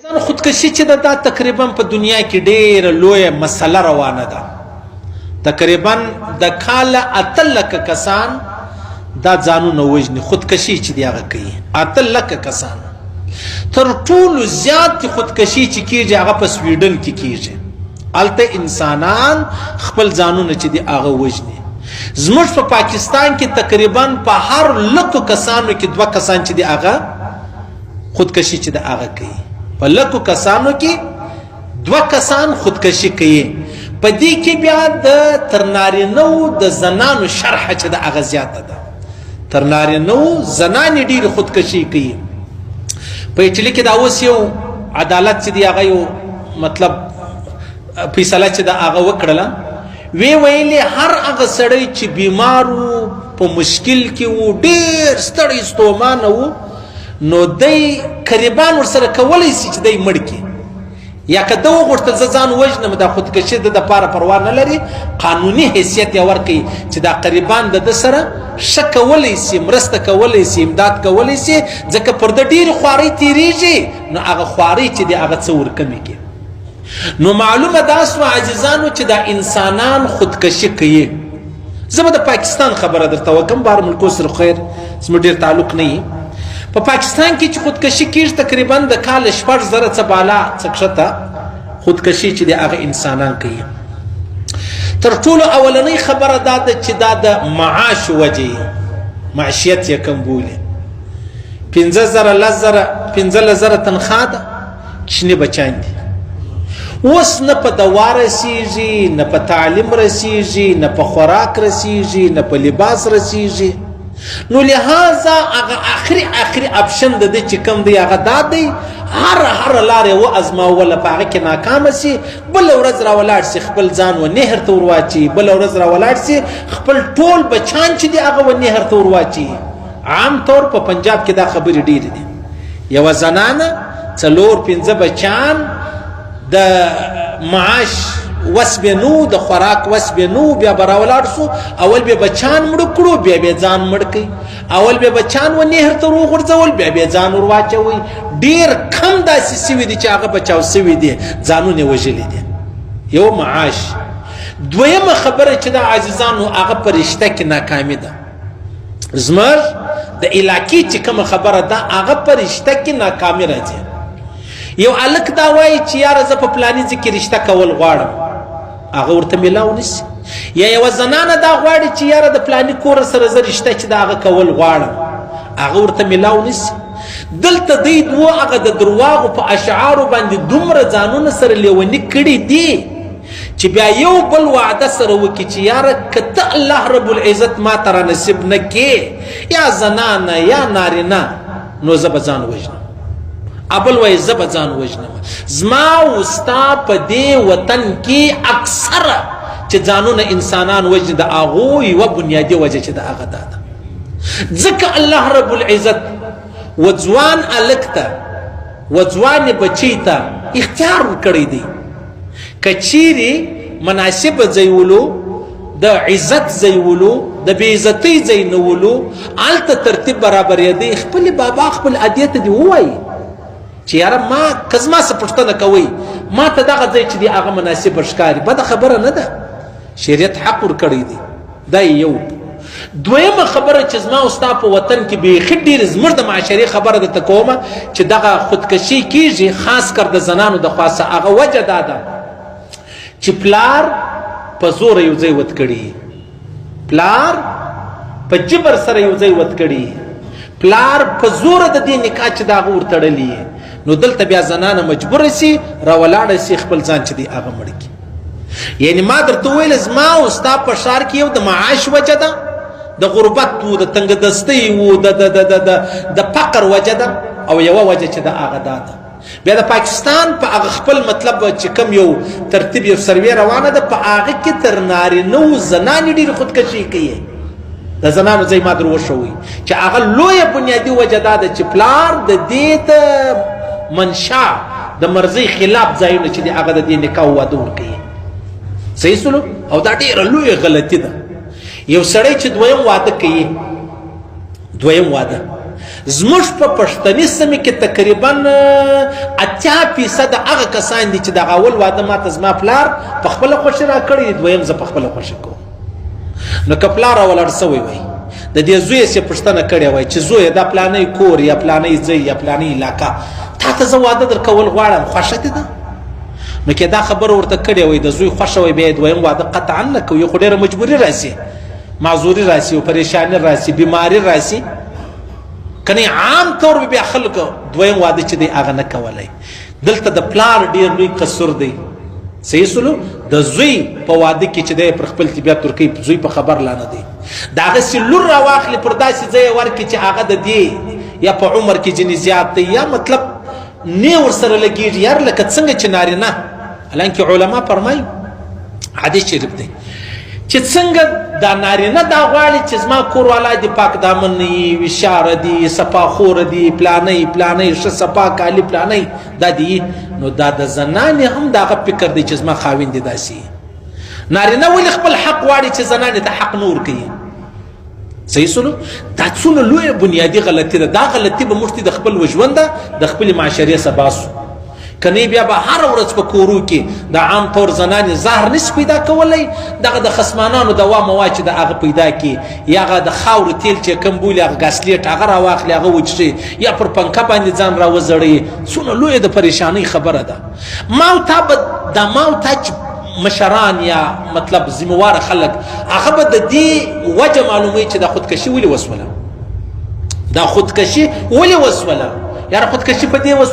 ځان خودکشي چې دا تقریبا په دنیا کې ډېره لویه مسله روانه ده. تقریبا د کاله 8 لکه کسان دا ځانونه وژني، خودکشي چې دی هغه کوي. 8 لکه کسان. تر ټولو زیات خودکشي چې کیږي هغه په سویډن کې کیږي. هلته انسانان خپل ځانونه چې دی هغه وژني. زموږ په پاکستان کې تقریبا په هر لکو کسانو کې 2 کسان چې دی هغه خودکشي چې دی هغه کوي. په لکو کسانو کې 2 کسان خودکشي کوي. په دې کې بیا د تر نارینه‌و د زنانو شرحه چې د هغه زیاته ده. تر نارینه‌و زنانې ډېرې خودکشي کوي. په ایټالي کې دا اوس یو عدالت چې دی هغه یو مطلب فیصله چې د هغه وکړله، ویلې هر هغه سړی چې بیمار و، په مشکل کې و، ډېر ستړی ستومانه و، نو دی قریبان ورسره کولی شي چې دی مړ کړي. یا که ده وغوښتل زه ځان وژنم، دا خودکشي د دپاره پروا نه لري، قانوني حیثیت یې ورکوي چې دا قریبان د ده سره ښه کولی شي، مرسته کولی شي، امداد کولی شي، ځکه پر ده ډېرې خوارۍ تېرېږي، نو هغه خوارۍ چې دی هغه څه ورکمې کړي. نو معلومه دا سوه عاجزانو چې دا انسانان خودکشي کوي. زه به د پاکستان خبره درته وکړم، بهر ملکو سره خیر زموږ ډېر تعلق نه وي. په پاکستان کې چې خودکشي کېږي تقریبا د کال 6,000 څه بالا څه کښته خودکشي چې دی هغه انسانان کوي. تر ټولو اولنۍ خبره دا ده چې دا د معاش وجې معاشیت یې کم بولي. 15,000 تنخواه ده، کوچني بچیان دي. اوس نه په دوا رسیږي، نه په تعلیم رسیږي، نه په خوراک رسیږي، نه په لباس رسیږي. نو لہذا هغه آخري اپشن د دې چې کوم دی هغه دا دی، هر لارې وازماوله، په هغه کې ناکامه سي، بله ورځ راولاړ سي خپل ځان و نهر ته ورواچي، بله ورځ راولاړ سي خپل ټول بچان چې دی هغه و نهر ته ورواچي. عام طور په پنجاب کې دا خبرې ډېرې دي. یوه زنانه 4-5 بچان، د معاش وس به نو، د خوراک وس به نو، بیا به راولاړ سو، اول به بچان مړ کړو، بیا به ځان مړ کړي. اول به بچان و نهر ته وغورځول، بیا به ځان ور واچوي. ډېر کم داسې سوي دي چې هغه بچاو سوي دي، ځانونه یې وژلي دي. یو معاش. دویمه خبره چې د عاجزانو هغه په رشته کې ناکامي ده. زموږ د علاقې چې کومه خبره ده هغه په رشته کې ناکامي راځي. یو هلک دا وایي چې یاره زه په پلاني ځای کې رشته کول غواړم، هغه ورته میلاو نشي. یا یوه زنانه دا غواړي چې یاره د پلاني کور سره زه رشته چې د هغه کول غواړم، هغه ورته میلاو نشي. دلته دوی دوه هغه د درواغو په اشعارو باندې دومره ځانونه سره لیوني کړي دي چې بیا یو بل وعده سره وکړي چې یاره که ته الله رب العزت ما ته رانصیب نه کې، یا زنانه یا نارینه، نو زه به ځان وژنم. ابل وای زه به ځان وژنم. زما او ستا په دې وطن کې اکثره چې ځانونه انسانان وژني، د هغو یوه بنیادي وجه چې د هغه دا ده، ځکه الله رب العزت وځوان هلک ته، وځوانې بچۍ ته اختیار ورکړی دی. که چیرې مناسب ځای ولو، د عزت ځای ولو، د بې عزتۍ ځای نه ولو، هلته ترتیب برابرېدی. خپلې بابا خپل ادې ته دې ووایي چې یاره ما که زما څه پوښتنه کوئ، ما ته دغه ځای چې دی هغه مناسب ښکاري. بده خبره نه ده، شریعت حق ورکړی دی. دا یو. دویمه خبره چې زما او ستا په وطن کې بیخي ډېرې زموږ د معاشرې خبره درته کومه چې دغه خودکشي کېږي، خاص کر د زنانو د خوا څخه. هغه وجه دا ده چې پلار په زوره یو ځای ود کړي، پلار په جبر سره یو ځای ود کړي، پلار په زوره د دې نکاح چې د هغه ورتړلي. نو دلته بیا زنانه مجبوره سي راولاړه سي خپل ځان چې دی هغه مړ کړي. یعنې ما درته وویل زما او ستا په ښار کې یو د معاش وجه ده، د غربت و، د تنګدستۍ و، د فقر وجه ده، او یوه وجه چې د هغه دا ده. بیا د پاکستان په هغه خپل مطلب چې کوم یو ترتیب یو سروې روانه ده، په هغه کې تر نارینه‌و زنانې ډېرې خودکشي کوي. د زنانو ځای ما در وښوئ چې هغه لویه بنیادي وجه دا ده چې پلار د دې ته منشا د مرضۍ خلاف ځایونه چې دی هغه د دې نکاح او واده ورکوي. صحیح سلو؟ او دا ډېره لویه غلطي ده. یو سړی چې دویم واده کوي، دویم واده زموږ په پښتني سیمه کې تقریبا 80% هغه کسان دي چې د اول واده ماته زما پلار په خپل خوښي را کړی، دویم زه په خپل خوښي کوم. نو که پلار ولر سوی وي د دې زوی سي پښتنه کړی وای چې زوی دا پلانې کور یا پلانې ځای یا پلانې علاقه تا ته زه واده در کول غواړم، خوښه دي ده. نو کې دا خبر ورته کړی وای د زوی خوښه وي بیا دویم واده قطعا نه کوي، خو ډېره مجبوري راسي، معذوري راسي او پریشانی راسي، بیماری راسي، کني عام طور بیا خلک دویم واده چې دی هغه نه کولای. دلته د پلار ډېر لوی قصور دی. صحیح سلو د زوی په واده کې چې دی پر خپل طبیعت ترکی زوی په خبر لا نه دی، د هغه سي لور راواخلي پر داسې ځای ورکړي چې هغه د دې یا په عمر کې ځینې زیات دی یا مطلب نه ورسره لګېږي، یار لکه څنګه چې نارینه. حالانکه علما فرمایي حدیث شریف دی چې څنګه دا نارینه دا غواړي چې زما کور والا دي پاک دامن وي، وشاره دي، صفاخور دي، پلانې ښه صفا کالي پلانې دا دي، نو دا د زنانې هم دغه فکر دی چې زما خاوند دي داسې. نارینه ولې خپل حق غواړي چې زنانې ته حق نه ورکوي؟ صحیح سلو دا څونه لویه بنیادي غلطي ده. دا غلطي به موږ د خپل وژونده د خپلې معاشرې سباسو کنی بیا به هر ورځ په کورو کې د عام طور زنانې زهر نشي پیدا کولی، دغه د خصمانانو دوا موا چې د هغه پیدا کړي، یا هغه د خاورو تیل چې کم بولي هغه ګاسلیټ هغه راواخلي هغه وچشي، یا پر پنکه باندې ځان راوزړوي. څونه لویه د پریشانۍ خبره ده. ما او تا به دا ما او تا چې مشران یا مطلب ذمہوار خلک هغه به د دې وجه معلوموي چې دا خودکشي ولې وسوله، دا خودکشي ولې وسوله، یاره خودکشي په دې